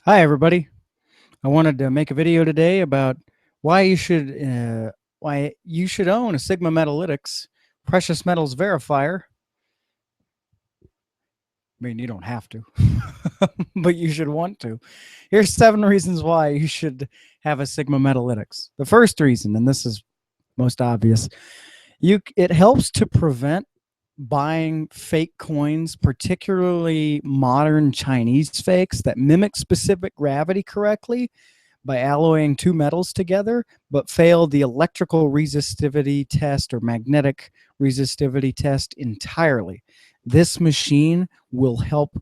Hi, everybody. I wanted to make a video today about why you should own a Sigma Metalytics precious metals verifier. I mean, you don't have to, but you should want to. Here's 7 reasons why you should have a Sigma Metalytics. The first reason, and this is most obvious, it helps to prevent buying fake coins, particularly modern Chinese fakes that mimic specific gravity correctly by alloying 2 metals together, but failed the electrical resistivity test or magnetic resistivity test entirely. This machine will help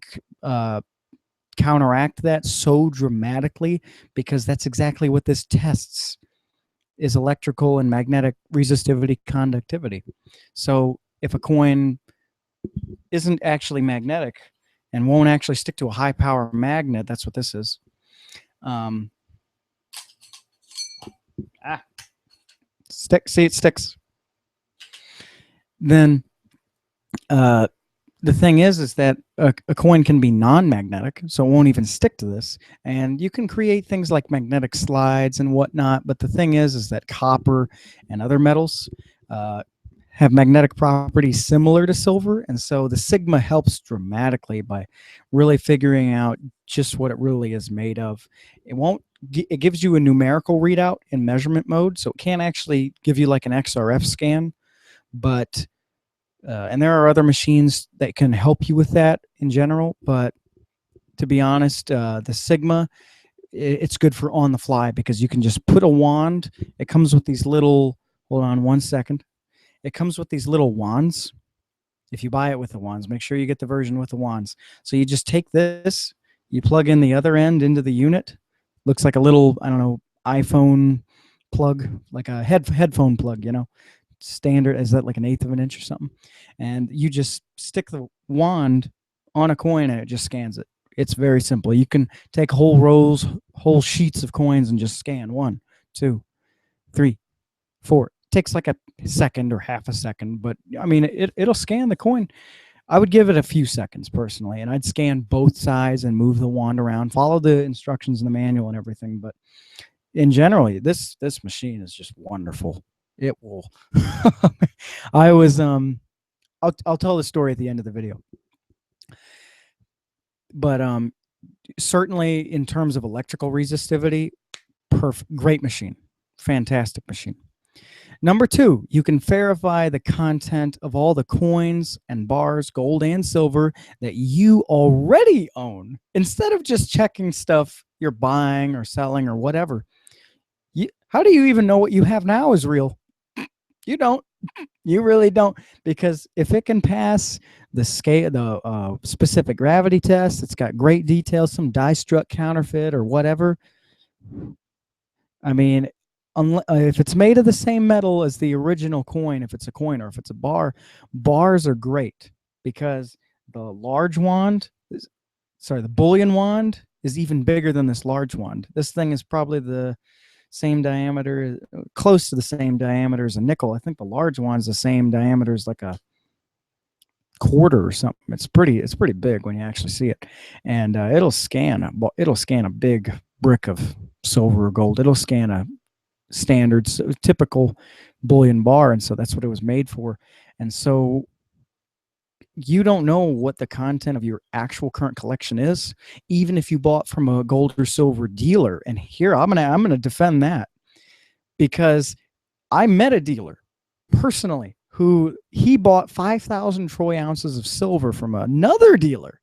counteract that so dramatically, because that's exactly what this tests, is electrical and magnetic resistivity conductivity. So if a coin isn't actually magnetic and won't actually stick to a high power magnet, that's what this is. See, it sticks. Then the thing is that a coin can be non-magnetic, so it won't even stick to this. And you can create things like magnetic slides and whatnot. But the thing is that copper and other metals have magnetic properties similar to silver. And so the Sigma helps dramatically by really figuring out just what it really is made of. It gives you a numerical readout in measurement mode, so it can't actually give you like an XRF scan, but and there are other machines that can help you with that in general. But to be honest, the Sigma, it's good for on the fly, because you can just put a wand. It comes with these little, hold on 1 second. It comes with these little wands. If you buy it with the wands, make sure you get the version with the wands. So you just take this, you plug in the other end into the unit. Looks like a little, I don't know, iPhone plug, like a headphone plug, standard. Is that like 1/8 of an inch or something? And you just stick the wand on a coin and it just scans it. It's very simple. You can take whole sheets of coins and just scan 1, 2, 3, 4. It takes like a second or half a second, but I mean, it'll scan the coin. I would give it a few seconds personally, and I'd scan both sides and move the wand around, follow the instructions in the manual and everything. But in general, this machine is just wonderful. It will. I'll tell the story at the end of the video. But certainly in terms of electrical resistivity, great machine, fantastic machine. Number 2, you can verify the content of all the coins and bars, gold and silver, that you already own, instead of just checking stuff you're buying or selling or whatever. How do you even know what you have now is real? You don't. You really don't, because if it can pass the specific gravity test, it's got great details, some die struck counterfeit or whatever. I mean, if it's made of the same metal as the original coin, if it's a coin or if it's a bar, bars are great, because the Bullion wand is even bigger than this large wand. This thing is probably the same diameter, close to the same diameter as a nickel. I think the large one's the same diameter as like a quarter or something. It's pretty big when you actually see it. And it'll scan a big brick of silver or gold. It'll scan a standard, typical bullion bar, and so that's what it was made for. And so you don't know what the content of your actual current collection is, even if you bought from a gold or silver dealer. And here I'm gonna defend that, because I met a dealer personally who he bought 5,000 troy ounces of silver from another dealer,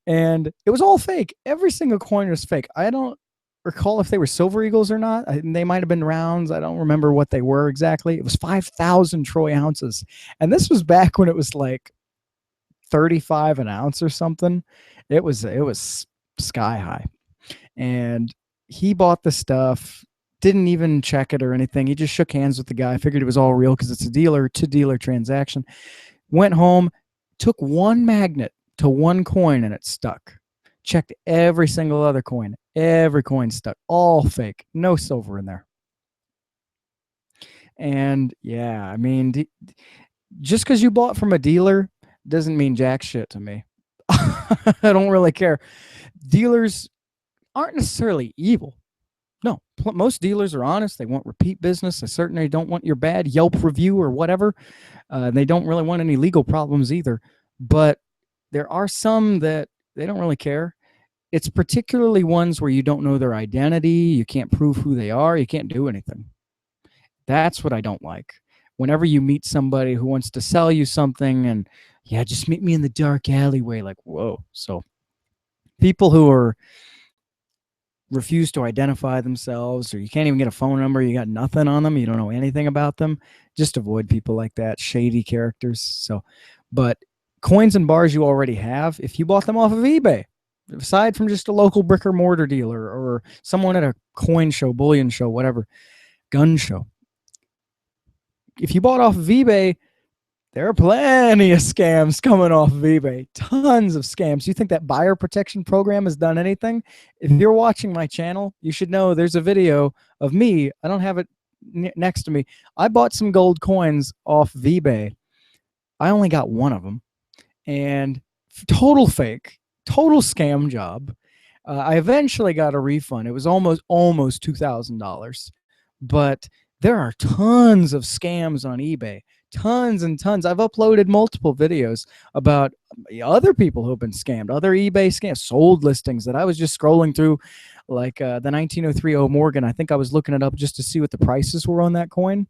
and it was all fake. Every single coin was fake. I don't recall if they were silver eagles or not. They might have been rounds. I don't remember what they were exactly. It was 5,000 troy ounces, and this was back when it was like 35 an ounce or something. It was sky high. And he bought the stuff, didn't even check it or anything. He just shook hands with the guy, figured it was all real because it's a dealer to dealer transaction. Went home, took one magnet to one coin and it stuck. Checked every single other coin. Every coin stuck. All fake. No silver in there. And yeah, I mean, just because you bought from a dealer doesn't mean jack shit to me. I don't really care. Dealers aren't necessarily evil. No, most dealers are honest. They want repeat business. They certainly don't want your bad Yelp review or whatever. They don't really want any legal problems either. But there are some that they don't really care. It's particularly ones where you don't know their identity. You can't prove who they are. You can't do anything. That's what I don't like. Whenever you meet somebody who wants to sell you something and, yeah, just meet me in the dark alleyway, like, whoa. So people who are refuse to identify themselves, or you can't even get a phone number, you got nothing on them, you don't know anything about them, just avoid people like that, shady characters. So, but coins and bars you already have, if you bought them off of eBay, aside from just a local brick or mortar dealer or someone at a coin show, bullion show, whatever, gun show, if you bought off of eBay, there are plenty of scams coming off of eBay. Tons of scams. You think that buyer protection program has done anything? If you're watching my channel, you should know there's a video of me. I don't have it next to me. I bought some gold coins off of eBay. I only got one of them. And total fake, total scam job. I eventually got a refund. It was almost $2,000. But there are tons of scams on eBay. Tons and tons. I've uploaded multiple videos about other people who have been scammed, other eBay scams, sold listings that I was just scrolling through, like the 1903 O Morgan. I think I was looking it up just to see what the prices were on that coin.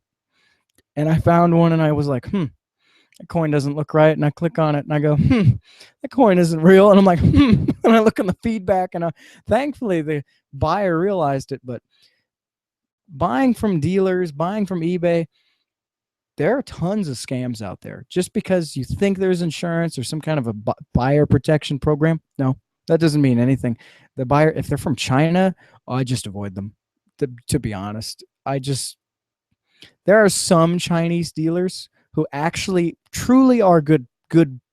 And I found one and I was like, that coin doesn't look right. And I click on it and I go, that coin isn't real. And I'm like, and I look in the feedback and thankfully the buyer realized it. But buying from dealers, buying from eBay, there are tons of scams out there. Just because you think there's insurance or some kind of a buyer protection program, no, that doesn't mean anything. The buyer, if they're from China, I just avoid them. To be honest, there are some Chinese dealers who actually truly are good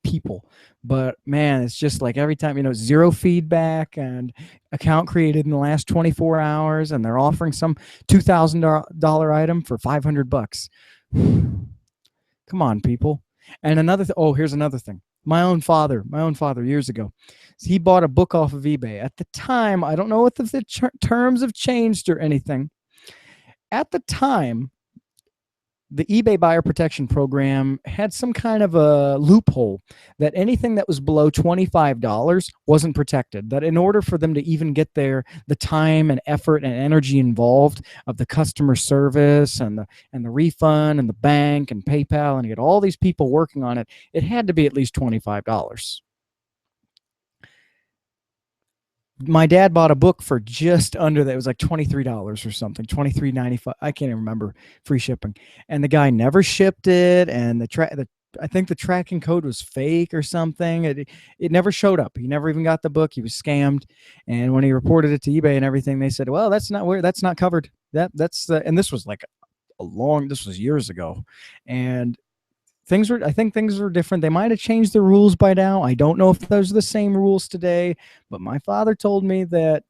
people. But man, it's just like every time, zero feedback and account created in the last 24 hours, and they're offering some $2,000 item for $500. Come on, people. And here's another thing. My own father years ago, he bought a book off of eBay. At the time, I don't know if the terms have changed or anything. At the time, the eBay buyer protection program had some kind of a loophole that anything that was below $25 wasn't protected. That in order for them to even get the time and effort and energy involved of the customer service and the refund and the bank and PayPal and get all these people working on it, it had to be at least $25. My dad bought a book for just under that. It was like $23 or something, $23.95. I can't even remember, free shipping. And the guy never shipped it. And I think the tracking code was fake or something. It never showed up. He never even got the book. He was scammed. And when he reported it to eBay and everything, they said, well, that's not covered. And this was like this was years ago. And I think things are different. They might have changed the rules by now. I don't know if those are the same rules today, but my father told me that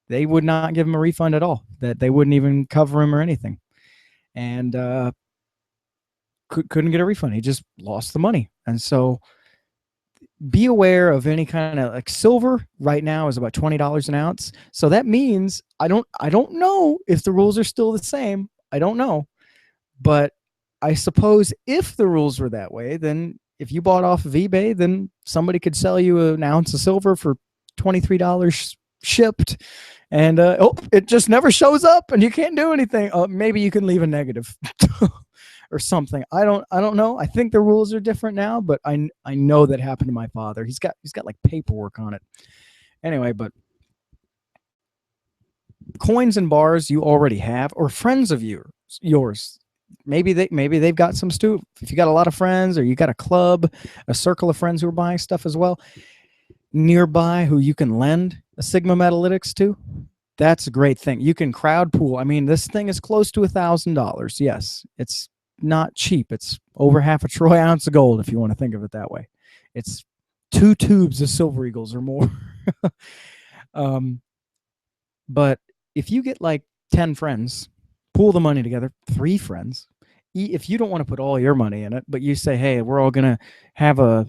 they would not give him a refund at all, that they wouldn't even cover him or anything. And couldn't get a refund. He just lost the money. And so be aware of any kind of, like, silver right now is about $20 an ounce. So that means I don't know if the rules are still the same. I don't know. But I suppose if the rules were that way, then if you bought off of eBay, then somebody could sell you an ounce of silver for $23 shipped, and it just never shows up, and you can't do anything. Maybe you can leave a negative or something. I don't know. I think the rules are different now, but I know that happened to my father. He's got like paperwork on it. Anyway, but coins and bars you already have, or friends of yours. Maybe they've got some too. If you got a lot of friends, or you got a club, a circle of friends who are buying stuff as well nearby, who you can lend a Sigma Metalytics to, that's a great thing. You can crowd pool. I mean, this thing is close to $1,000. Yes, it's not cheap. It's over half a troy ounce of gold, if you want to think of it that way. It's 2 tubes of Silver Eagles or more. But if you get like 10 friends, pool the money together, 3 friends. If you don't want to put all your money in it, but you say, hey, we're all going to have a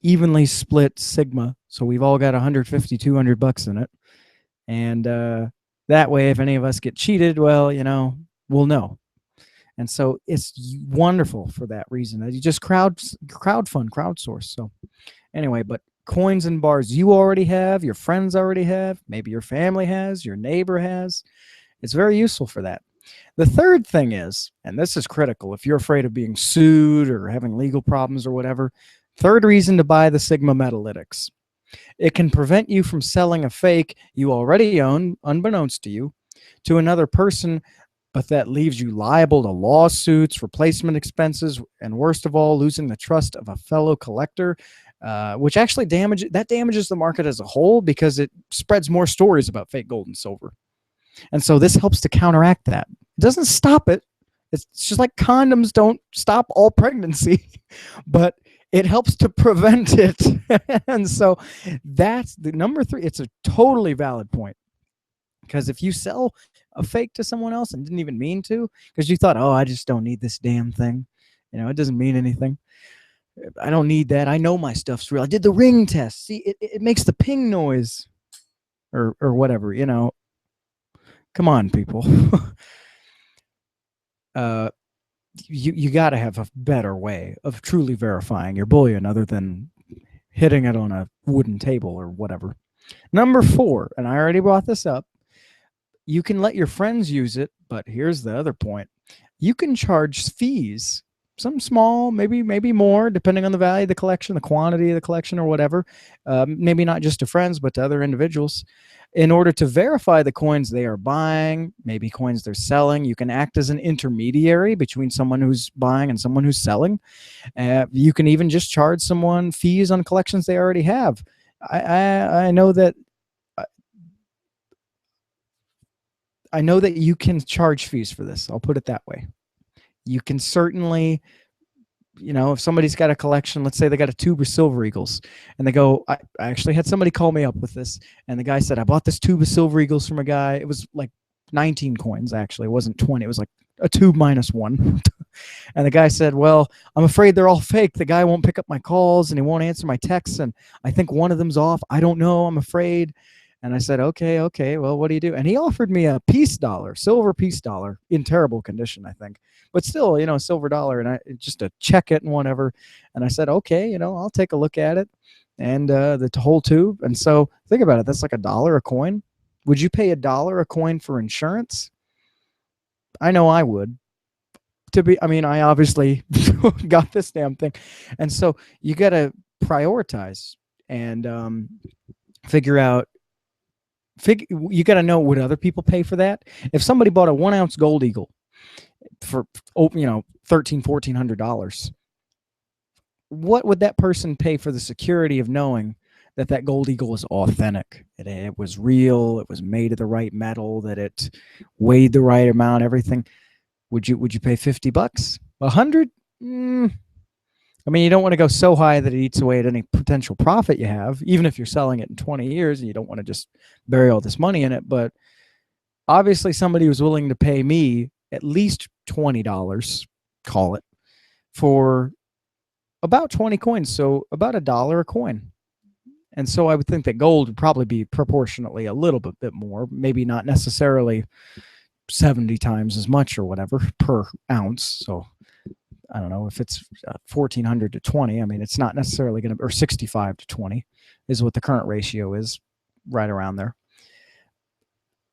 evenly split Sigma. So we've all got 150, 200 bucks in it. And that way, if any of us get cheated, well, you know, we'll know. And so it's wonderful for that reason. You just crowdsource. So anyway, but coins and bars you already have, your friends already have, maybe your family has, your neighbor has. It's very useful for that. The third thing is, and this is critical, if you're afraid of being sued or having legal problems or whatever, third reason to buy the Sigma Metalytics. It can prevent you from selling a fake you already own, unbeknownst to you, to another person, but that leaves you liable to lawsuits, replacement expenses, and worst of all, losing the trust of a fellow collector, which actually damages the market as a whole because it spreads more stories about fake gold and silver. And so this helps to counteract that. It doesn't stop it. It's just like condoms don't stop all pregnancy, but it helps to prevent it. And so that's the number 3. It's a totally valid point. Because if you sell a fake to someone else and didn't even mean to, because you thought, oh, I just don't need this damn thing. You know, it doesn't mean anything. I don't need that. I know my stuff's real. I did the ring test. See, it makes the ping noise or whatever, you know. Come on, people. You got to have a better way of truly verifying your bullion other than hitting it on a wooden table or whatever. Number 4, and I already brought this up, you can let your friends use it, but here's the other point. You can charge fees, some small, maybe more, depending on the value of the collection, the quantity of the collection or whatever, maybe not just to friends, but to other individuals. In order to verify the coins they are buying, maybe coins they're selling, you can act as an intermediary between someone who's buying and someone who's selling. You can even just charge someone fees on collections they already have. I know that you can charge fees for this. I'll put it that way. You can certainly, you know, if somebody's got a collection, let's say they got a tube of Silver Eagles, and they go, I actually had somebody call me up with this, and the guy said, I bought this tube of Silver Eagles from a guy. It was like 19 coins, actually. It wasn't 20. It was like a tube minus 1. And the guy said, well, I'm afraid they're all fake. The guy won't pick up my calls, and he won't answer my texts, and I think one of them's off. I don't know. I'm afraid. And I said, okay, well, what do you do? And he offered me a peace dollar, silver peace dollar, in terrible condition, I think. But still, you know, a silver dollar, and just to check it and whatever. And I said, okay, you know, I'll take a look at it, and the whole tube. And so think about it. That's like $1 a coin. Would you pay $1 a coin for insurance? I know I would. I mean, I obviously got this damn thing. And so you got to prioritize and figure out. You got to know what other people pay for that. If somebody bought a 1-ounce gold eagle for, you know, $1,400, what would that person pay for the security of knowing that that gold eagle was authentic, it was real, it was made of the right metal, that it weighed the right amount, everything? Would you pay $50? $100? I mean, you don't want to go so high that it eats away at any potential profit you have, even if you're selling it in 20 years and you don't want to just bury all this money in it. But obviously somebody was willing to pay me at least $20, call it, for about 20 coins. So about $1 a coin. And so I would think that gold would probably be proportionately a little bit more, maybe not necessarily 70 times as much or whatever per ounce. So I don't know if it's 1,400 to 20. I mean, it's not necessarily going to, or 65 to 20 is what the current ratio is, right around there.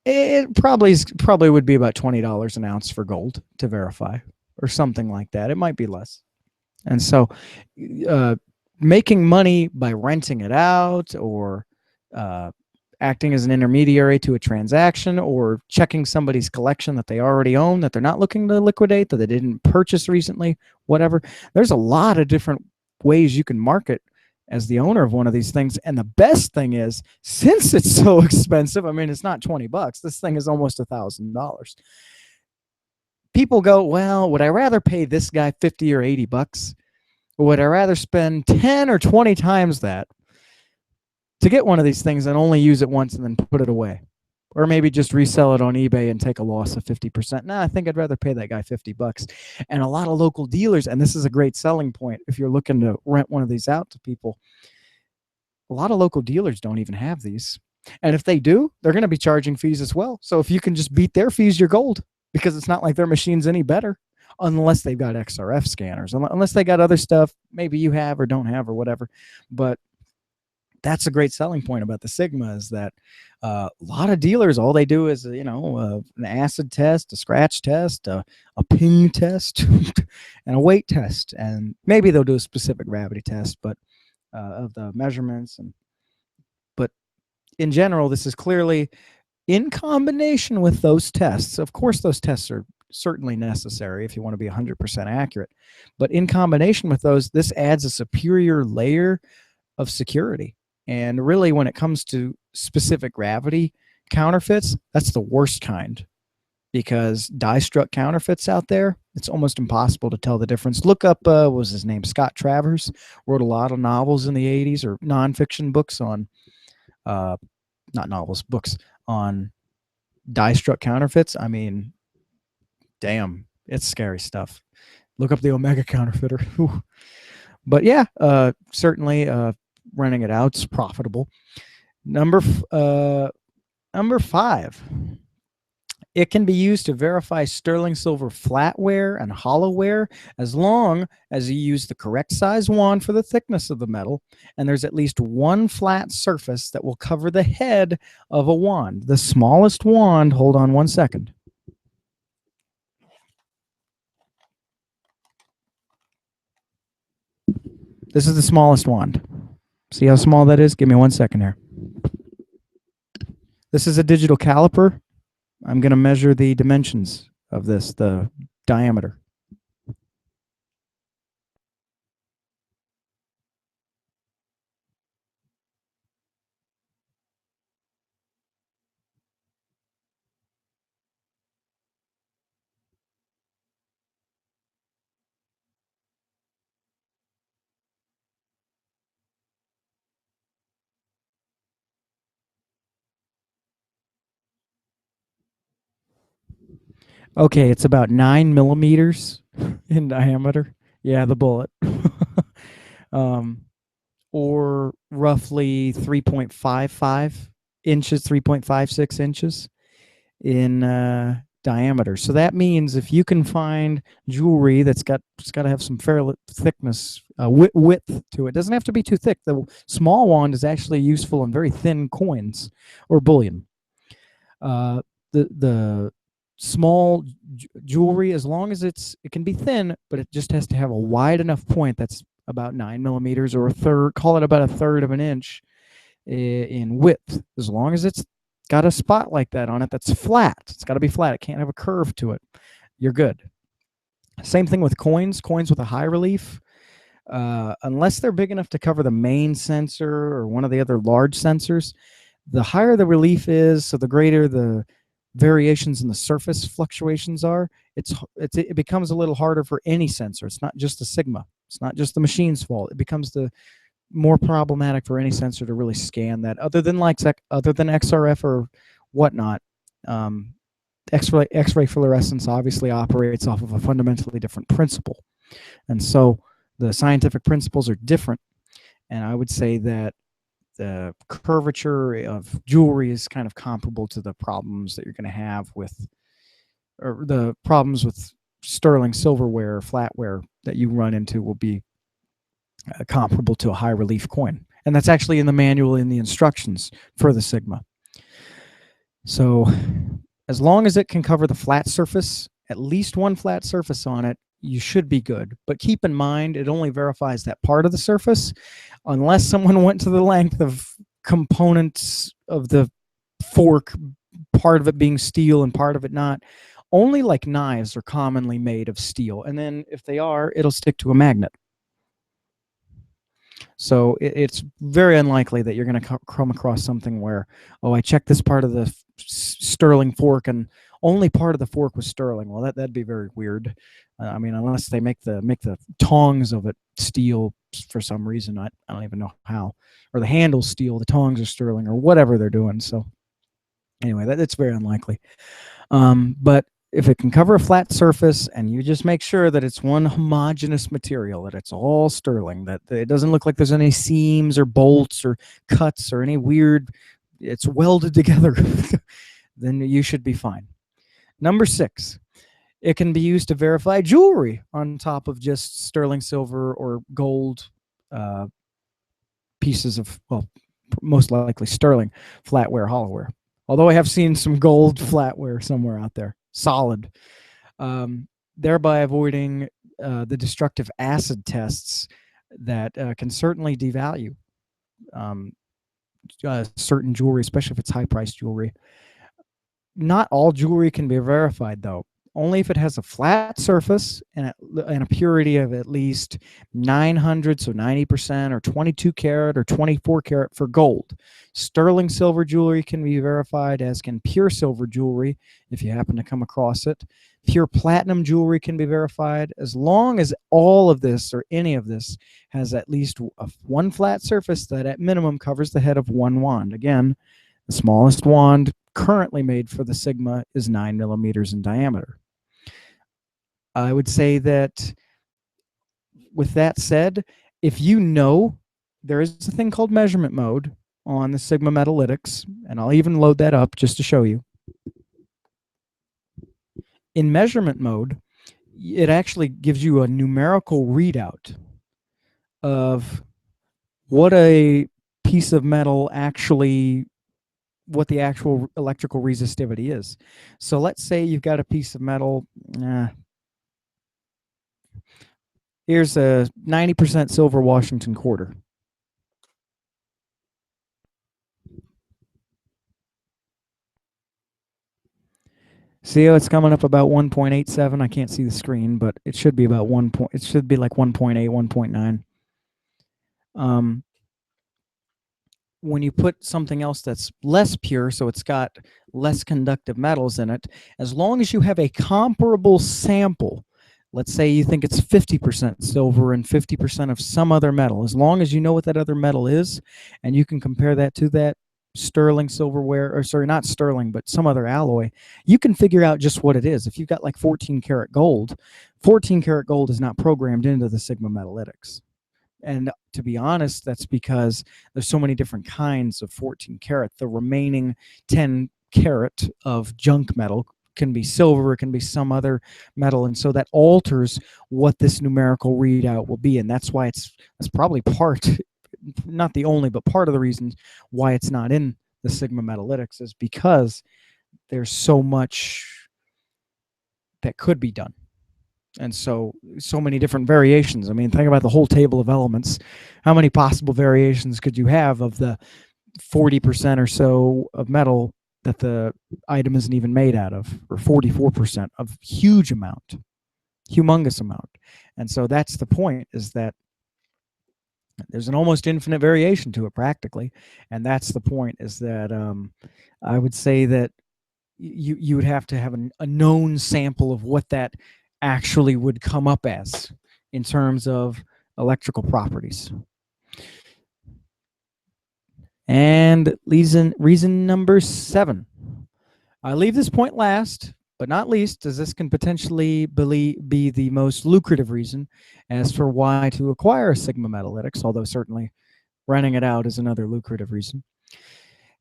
It probably would be about $20 an ounce for gold to verify, or something like that. It might be less. And so making money by renting it out, or acting as an intermediary to a transaction, or checking somebody's collection that they already own, that they're not looking to liquidate, that they didn't purchase recently, whatever. There's a lot of different ways you can market as the owner of one of these things. And the best thing is, since it's so expensive, I mean, it's not $20. This thing is almost $1,000. People go, well, would I rather pay this guy 50 or 80 bucks? Or would I rather spend 10 or 20 times that to get one of these things and only use it once and then put it away? or maybe just resell it on eBay and take a loss of 50%. Nah, I think I'd rather pay that guy $50. And a lot of local dealers, and this is a great selling point if you're looking to rent one of these out to people, a lot of local dealers don't even have these. And if they do, they're going to be charging fees as well. So if you can just beat their fees, you're gold, because it's not like their machine's any better, unless they've got XRF scanners, unless they got other stuff maybe you have or don't have or whatever. But that's a great selling point about the Sigma, is that a lot of dealers, all they do is, you know, an acid test, a scratch test, a ping test, and a weight test. And maybe they'll do a specific gravity test, but of the measurements. But in general, this is clearly in combination with those tests. Of course, those tests are certainly necessary if you want to be 100% accurate. But in combination with those, this adds a superior layer of security. And really, when it comes to specific gravity counterfeits, that's the worst kind, because die-struck counterfeits out there, it's almost impossible to tell the difference. Look up, what was his name? Scott Travers wrote a lot of novels in the 80s, or nonfiction books on, not novels, books on die-struck counterfeits. I mean, damn, it's scary stuff. Look up the Omega counterfeiter. But yeah, certainly renting it out is profitable. Number 5. It can be used to verify sterling silver flatware and hollowware, as long as you use the correct size wand for the thickness of the metal, and there's at least one flat surface that will cover the head of a wand. The smallest wand, hold on one second. This is the smallest wand. See how small that is? Give me 1 second here. This is a digital caliper. I'm going to measure the dimensions of this, the diameter. Okay, it's about 9 millimeters in diameter. Yeah, the bullet. Or roughly 3.55 inches, 3.56 inches in diameter. So that means if you can find jewelry it's got to have some fair thickness, width to it. Doesn't have to be too thick. The small wand is actually useful in very thin coins or bullion. The small jewelry, as long as it can be thin, but it just has to have a wide enough point that's about 9 millimeters, or a third, call it about a third of an inch in width. As long as it's got a spot like that on it that's flat, it's got to be flat, it can't have a curve to it, you're good. Same thing with coins with a high relief. Unless they're big enough to cover the main sensor or one of the other large sensors, the higher the relief is, so the greater the variations in the surface fluctuations are, it becomes a little harder for any sensor. It's not just the Sigma. It's not just the machine's fault. It becomes the more problematic for any sensor to really scan that, other than XRF or whatnot. X-ray fluorescence obviously operates off of a fundamentally different principle, and so the scientific principles are different. And I would say that the curvature of jewelry is kind of comparable to the problems that you're going to have with, or the problems with sterling silverware or flatware that you run into will be comparable to a high relief coin. And that's actually in the manual, in the instructions for the Sigma. So as long as it can cover the flat surface, at least one flat surface on it, you should be good. But keep in mind, it only verifies that part of the surface, unless someone went to the length of components of the fork, part of it being steel and part of it not. Only like knives are commonly made of steel, and then if they are, it'll stick to a magnet. So it's very unlikely that you're going to come across something where, oh, I checked this part of the sterling fork and only part of the fork was sterling. Well, that'd be very weird. I mean, unless they make the tongs of it steel for some reason. I don't even know how. Or the handles steel, the tongs are sterling, or whatever they're doing. So Anyway, that's very unlikely. But if it can cover a flat surface and you just make sure that it's one homogeneous material, that it's all sterling, that it doesn't look like there's any seams or bolts or cuts or any weird, it's welded together, then you should be fine. Number 6, it can be used to verify jewelry on top of just sterling silver or gold pieces of, well, most likely sterling flatware, hollowware. Although I have seen some gold flatware somewhere out there, solid, thereby avoiding the destructive acid tests that can certainly devalue certain jewelry, especially if it's high-priced jewelry. Not all jewelry can be verified, though. Only if it has a flat surface and a purity of at least 900, so 90%, or 22 karat or 24 karat for gold. Sterling silver jewelry can be verified, as can pure silver jewelry, if you happen to come across it. Pure platinum jewelry can be verified, as long as all of this or any of this has at least one flat surface that at minimum covers the head of one wand. Again, the smallest wand currently made for the Sigma is 9 millimeters in diameter. I would say that, with that said, if you know, there is a thing called measurement mode on the Sigma Metalytics, and I'll even load that up just to show you. In measurement mode, it actually gives you a numerical readout of what a piece of metal actually, what the actual electrical resistivity is. So let's say you've got a piece of metal, here's a 90% silver Washington quarter. See how it's coming up about 1.87? I can't see the screen, but it should be about it should be like 1.8, 1.9. When you put something else that's less pure, so it's got less conductive metals in it, as long as you have a comparable sample, let's say you think it's 50% silver and 50% of some other metal, as long as you know what that other metal is, and you can compare that to that sterling silverware, or sorry, not sterling, but some other alloy, you can figure out just what it is. If you've got like 14 karat gold, 14 karat gold is not programmed into the Sigma Metalytics. And to be honest, that's because there's so many different kinds of 14 karat. The remaining 10 karat of junk metal can be silver, it can be some other metal, and so that alters what this numerical readout will be. And that's why that's probably part, not the only, but part of the reasons why it's not in the Sigma Metalytics, is because there's so much that could be done. And so many different variations. I mean, think about the whole table of elements. How many possible variations could you have of the 40% or so of metal that the item isn't even made out of, or 44% of huge amount, humongous amount? And so that's the point, is that there's an almost infinite variation to it practically. And that's the point, is that I would say that you would have to have a known sample of what that actually would come up as in terms of electrical properties. And reason number 7. I leave this point last, but not least, as this can potentially be the most lucrative reason as for why to acquire a Sigma Metalytics, although certainly renting it out is another lucrative reason.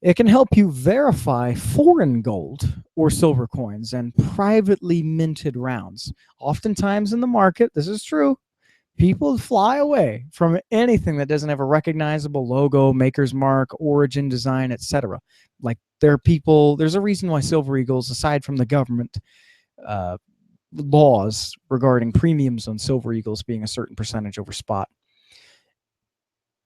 It can help you verify foreign gold or silver coins and privately minted rounds. Oftentimes in the market, this is true, people fly away from anything that doesn't have a recognizable logo, maker's mark, origin, design, etc. Like, there's a reason why Silver Eagles, aside from the government laws regarding premiums on Silver Eagles being a certain percentage over spot,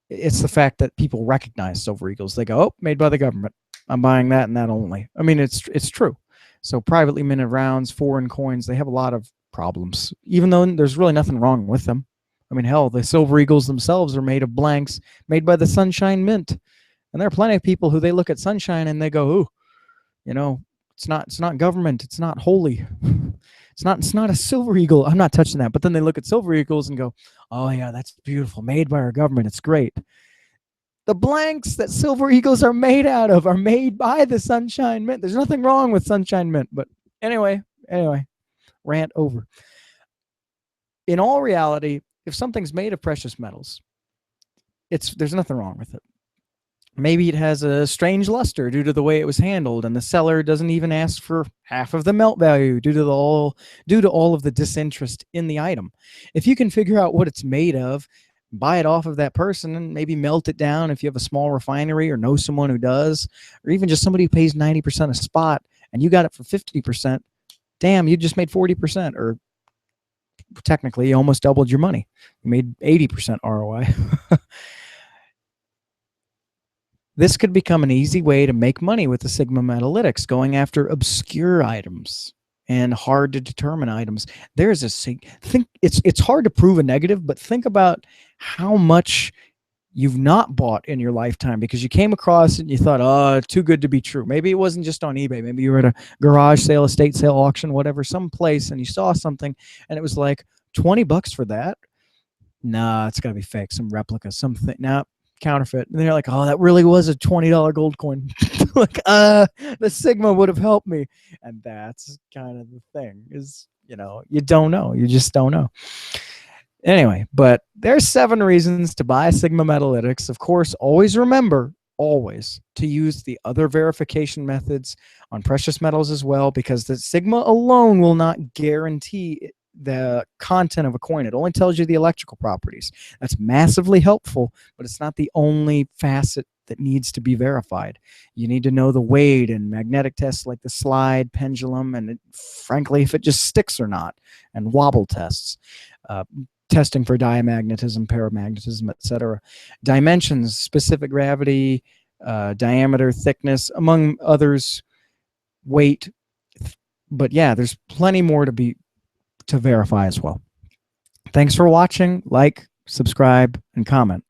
it's the fact that people recognize Silver Eagles. They go, oh, made by the government, I'm buying that and that only. I mean, it's true. So privately minted rounds, foreign coins, they have a lot of problems, even though there's really nothing wrong with them. I mean, hell, the Silver Eagles themselves are made of blanks made by the Sunshine Mint. And there are plenty of people who they look at Sunshine and they go, ooh, it's not government, it's not holy. It's not a Silver Eagle, I'm not touching that. But then they look at Silver Eagles and go, oh yeah, that's beautiful, made by our government, it's great. The blanks that Silver Eagles are made out of are made by the Sunshine Mint. There's nothing wrong with Sunshine Mint, but anyway, rant over. In all reality, if something's made of precious metals, there's nothing wrong with it. Maybe it has a strange luster due to the way it was handled, and the seller doesn't even ask for half of the melt value due to all of the disinterest in the item. If you can figure out what it's made of, buy it off of that person and maybe melt it down if you have a small refinery or know someone who does, or even just somebody who pays 90% a spot and you got it for 50%, damn, you just made 40%, or technically you almost doubled your money. You made 80% ROI. This could become an easy way to make money with the Sigma Metalytics, going after obscure items and hard to determine items. There's it's hard to prove a negative, but think about how much you've not bought in your lifetime because you came across it and you thought, oh, too good to be true. Maybe it wasn't just on eBay. Maybe you were at a garage sale, estate sale, auction, whatever, someplace, and you saw something and it was like $20 for that. Nah, it's gotta be fake, some replica, something. Nah, counterfeit. And they're like, oh, that really was a $20 gold coin. Like, the Sigma would have helped me. And that's kind of the thing, is, you don't know. You just don't know. Anyway, but there's 7 reasons to buy Sigma Metalytics. Of course, always remember, always, to use the other verification methods on precious metals as well, because the Sigma alone will not guarantee the content of a coin. It only tells you the electrical properties. That's massively helpful, but it's not the only facet that needs to be verified. You need to know the weight and magnetic tests like the slide, pendulum, and frankly, if it just sticks or not, and wobble tests. Testing for diamagnetism, paramagnetism, etc. Dimensions, specific gravity, diameter, thickness, among others, weight. But yeah, there's plenty more to verify as well. Thanks for watching. Like, subscribe, and comment.